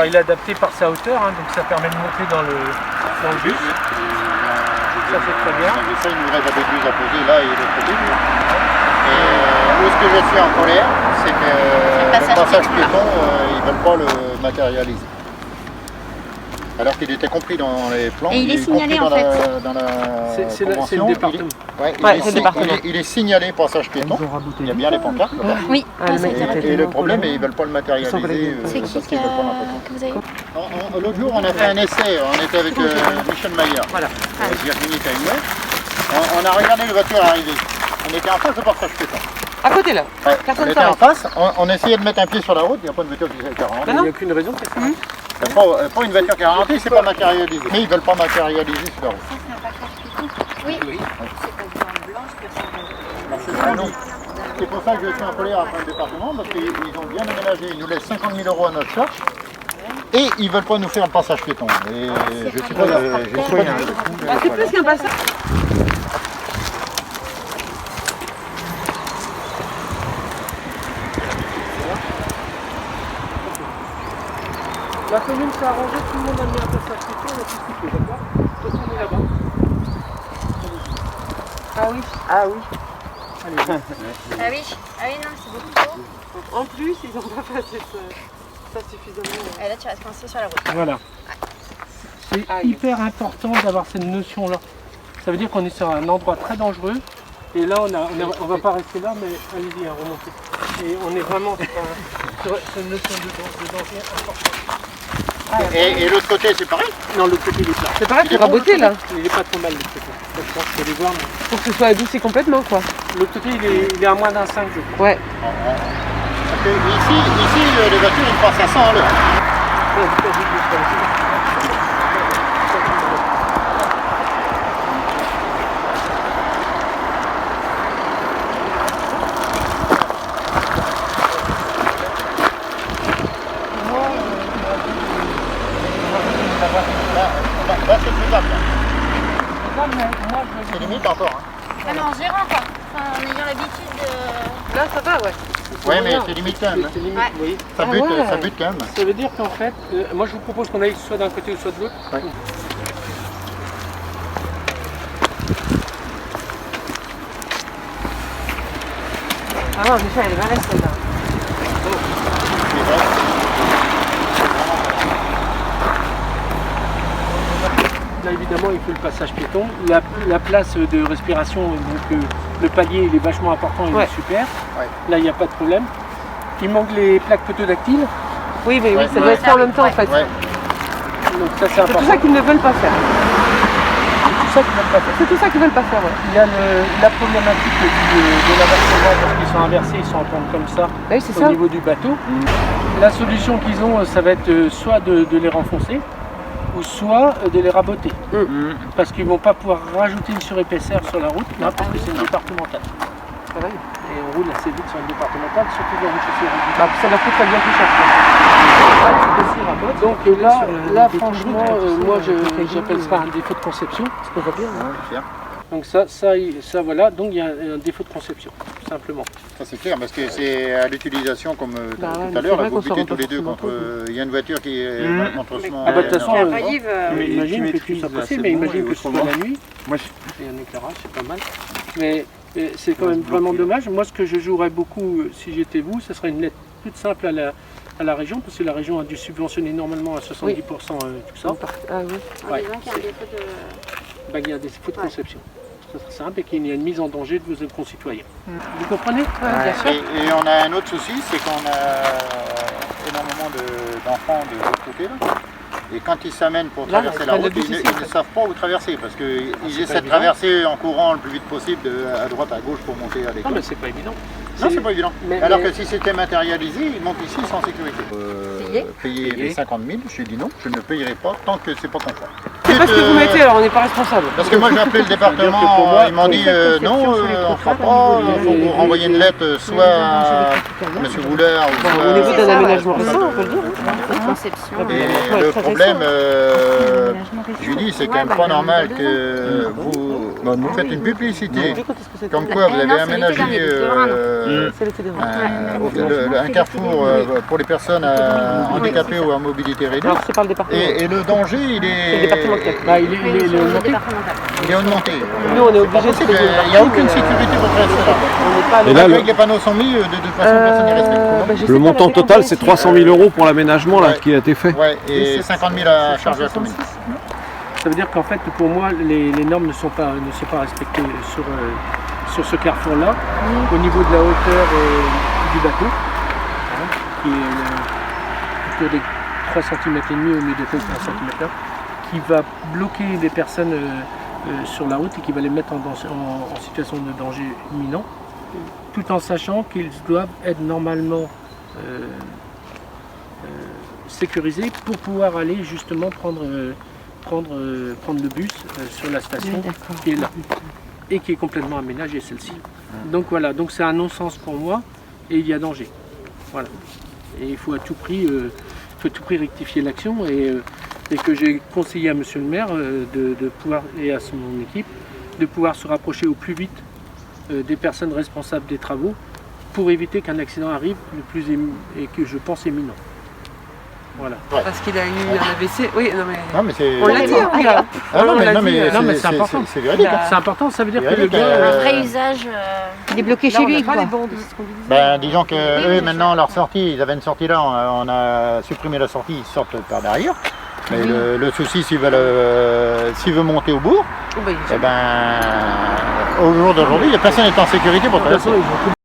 Il est adapté par sa hauteur, hein, donc ça permet de monter dans le bus. Ça c'est très bien. Ça, il nous reste des bus à poser là et l'autre côté. Et où ce que je suis en colère, c'est que le passage piéton, ils ne veulent pas le matérialiser. Alors qu'il était compris dans les plans. Et il est signalé en fait. C'est le département. Il est signalé passage piéton. Il y a bien les pancartes. Oui. Et le problème, ils ne veulent pas le matérialiser. C'est qui que vous avez? L'autre jour, on a fait un essai. On était avec Michel Maillard. Voilà. Virginie Caillouet. On a regardé les voitures arriver. On était en face de passage piéton. À côté là. Ouais, Personne on était en face. On essayait de mettre un pied sur la route. Il n'y a pas de voiture qui s'est rentrée. Il n'y a aucune raison que ça. Pas une voiture qui a rentré, c'est pas matérialisé. Mais ils veulent pas matérialiser sur la route. Ça, c'est un passage piéton. Oui. C'est pas non. C'est pour ça que je suis en colère après le département, parce qu'ils ont bien aménagé. Ils nous laissent 50 000 € à notre charge. Et ils veulent pas nous faire un passage piéton. Et je suis pas C'est plus qu'un passage. La commune s'est arrangée, tout le monde a mis un passage piéton, on a tout coupé, d'accord? Donc on est là-bas. Ah oui. Ah oui. Ah oui, non, c'est beaucoup trop. En plus, ils ont pas fait ça suffisamment. Et là, tu restes coincé sur la route. Voilà. C'est hyper important d'avoir cette notion-là. Ça veut dire qu'on est sur un endroit très dangereux. Et là, on va pas rester là, mais allez-y, remontez. Et on est vraiment sur une notion de danger importante. Et l'autre côté, c'est pareil? Non, l'autre côté, il est plat. C'est pareil, il faut raboter là. Il est pas trop mal, l'autre côté. Je pense qu'il faut les voir. Pour que ce soit adouci complètement quoi. L'autre côté, il est à moins d'un 5, je crois. Ouais. Parce que ici, les voitures, ils passent à 100 à l'heure. Là, c'est faisable. C'est limite encore. Hein. Ah, mais en gérant quoi. Enfin, en ayant l'habitude de... Là ça va ouais. Ouais, mais c'est limite quand même. C'est limite, Ouais. oui. Ça bute quand même. Ça veut dire qu'en fait, moi je vous propose qu'on aille soit d'un côté ou soit de l'autre. Ouais. Ah non, Michel, elle est mal celle-là. Là évidemment il faut le passage piéton. La place de respiration, donc le palier il est vachement important, il est super. Ouais. Là il n'y a pas de problème. Il manque les plaques photodactyles. Oui, mais Ouais. oui, ça doit être fait en même temps en fait. Ouais. Donc ça c'est C'est important. tout ça qu'ils ne veulent pas faire. C'est tout ça qu'ils veulent pas faire. C'est tout ça qu'ils veulent pas faire, ouais. Il y a la problématique de l'inversement parce qu'ils sont inversés, ils sont en pente comme ça Oui, c'est au ça. niveau du bateau. La solution qu'ils ont, ça va être soit de les renfoncer ou soit de les raboter. Parce qu'ils ne vont pas pouvoir rajouter une surépaisseur sur la route là, parce que c'est une départementale. Ça va. Et on roule assez vite sur une départementale, surtout dans une chaussée régulière. Bah, ça leur coûterait bien plus cher. Donc là franchement, moi j'appelle ça un défaut de conception. On voit bien. Hein. C'est clair. Donc ça voilà, donc il y a un défaut de conception, tout simplement. Ça c'est clair, parce que c'est à l'utilisation comme Bah ouais, tout mais à l'heure, c'est là, vrai vous qu'on se butez rend tous pas les deux forcément contre. Il y a une voiture qui est malheureusement. Ah bah de toute façon, Mais imagine que tu tu sois maîtrises passé, assez mais bon, imagine et que ce soit autrement. la nuit. Moi, Et un éclairage, c'est pas mal. Mais c'est quand même vraiment dommage. Moi, ce que je jouerais beaucoup, si j'étais vous, ce serait une lettre toute simple à la région, parce que la région a dû subventionner normalement à 70% tout ça. Ah oui. En disant qu'il y a un défaut de... Bah, il y a des défauts de conception. Ça serait simple et qu'il y a une mise en danger de vos concitoyens. Vous comprenez? Bien sûr. Et on a un autre souci, c'est qu'on a énormément d'enfants de l'autre côté. Là. Et quand ils s'amènent pour Là, traverser c'est la pas route, de ils souci, ne en fait. savent pas où traverser parce qu'ils c'est essaient pas de évident. traverser en courant le plus vite possible à droite, à gauche pour monter à Non, l'école. mais c'est pas évident. Non, c'est pas évident. mais- Alors mais- que si c'était matérialisé, ils montent ici sans sécurité. Payer les 50 000, j'ai dit non, je ne payerai pas tant que c'est pas conforme. C'est pas ce que vous mettez alors, on n'est pas responsable. Parce que moi j'ai appelé le département, pour moi, ils m'ont dit non, on ne fera pas, il faut vous renvoyer une lettre soit à M. Rouleur ou soit... Au niveau d'un ça, aménagement ouais. récent, on peut le dire. de conception. Et le problème, je lui dis, c'est quand même pas normal que vous Bon, vous faites une publicité, Quand est-ce que c'était comme quoi vous avez non, c'est aménagé l'été dernier, C'est l'été dernier. un carrefour pour les personnes handicapées ou à mobilité réduite. Alors c'est par le département. Et le danger, il C'est le département qui a. Bah, il est Oui, sur le augmenté. départemental. est augmenté. Nous on est obligé de payer. Il n'y a aucune sécurité pour faire ça. On n'est pas Et là, Avec les panneaux sont mis, de toute façon, personne n'y respecte. Le montant total, c'est 300 000 € pour l'aménagement là, Ouais. qui a été fait. Ouais, et 50 000 à charger à la commune. Ça veut dire qu'en fait, pour moi, les normes ne sont pas respectées sur ce carrefour-là, au niveau de la hauteur du bateau, hein, qui est autour des 3 cm et demi au milieu de 1 cm, qui va bloquer les personnes sur la route et qui va les mettre en situation de danger imminent, tout en sachant qu'ils doivent être normalement sécurisés pour pouvoir aller justement prendre le bus sur la station qui est là et qui est complètement aménagée, celle-ci. Donc voilà, donc c'est un non-sens pour moi et il y a danger. Voilà. Et il faut à tout prix rectifier l'action et que j'ai conseillé à monsieur le maire de pouvoir, et à son équipe, de pouvoir se rapprocher au plus vite des personnes responsables des travaux pour éviter qu'un accident arrive et que je pense imminent. Voilà. Parce qu'il a eu un AVC. Oui, non mais. Non, mais c'est... On l'a dit, hein, gars. Ah non, mais, non, mais c'est important. C'est véridique. hein. C'est important, ça veut dire que le Véridique, gars... Un vrai usage. Il est bloqué Là, chez on lui, n'a pas quoi. les bandes, c'est ce qu'on lui disait. Ben, disons que eux, maintenant, leur sortie, ils avaient une sortie là, on a supprimé la sortie, ils sortent par derrière. Mais le souci, s'il veut monter au bourg, Oh, bah, eh ben, au jour d'aujourd'hui, personne n'est en sécurité pour De toute traverser. façon, ils ont tout